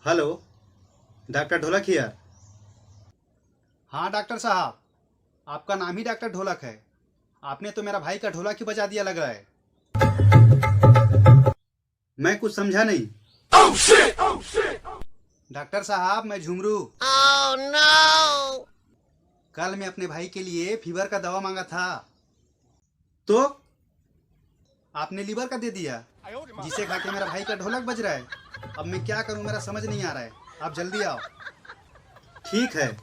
Hello, doctor ढोलक here. हाँ doctor साहब, आपका नाम ही डॉक्टर ढोलक है। आपने तो मेरा भाई का ढोलक ही बजा दिया लग रहा है। मैं कुछ समझा नहीं। डॉक्टर साहब मैं झुमरू। कल मैं अपने भाई के लिए फीवर का दवा मांगा था, तो आपने लीवर का दे दिया, जिसे खा के मेरा भाई का ढोलक बज रहा है। अब मैं क्या करूं, मेरा समझ नहीं आ रहा है। आप जल्दी आओ। ठीक है।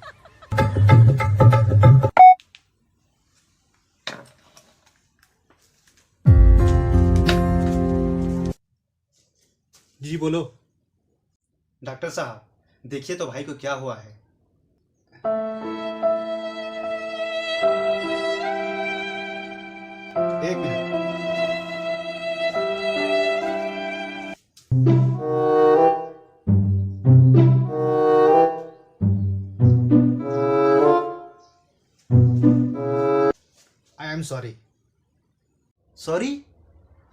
जी बोलो। डॉक्टर साहब देखिए तो भाई को क्या हुआ है। एक minute. I am sorry. Sorry?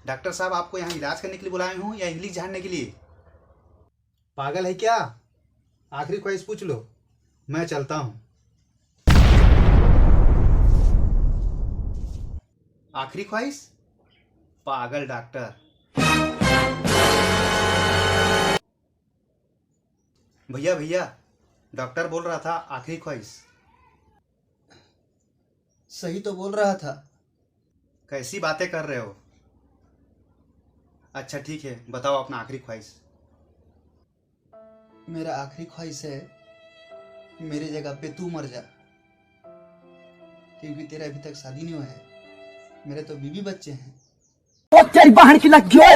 Doctor साहब आपको यहाँ इलाज करने के लिए बुलाए हूँ या इंग्लिश जानने के लिए? पागल है क्या? आखिरी ख्वाहिश पूछ लो, मैं चलता हूँ। आखिरी ख्वाहिश? पागल डॉक्टर। भैया भैया, डॉक्टर बोल रहा था आखिरी ख्वाहिश। सही तो बोल रहा था। कैसी बातें कर रहे हो? अच्छा ठीक है, बताओ अपना आखिरी ख्वाहिश। मेरा आखिरी ख्वाहिश है मेरे जगह पे तू मर जा, क्योंकि तेरा अभी तक शादी नहीं हुआ है। मेरे तो बीवी बच्चे हैं। ओ तेरी बहन की लग गई।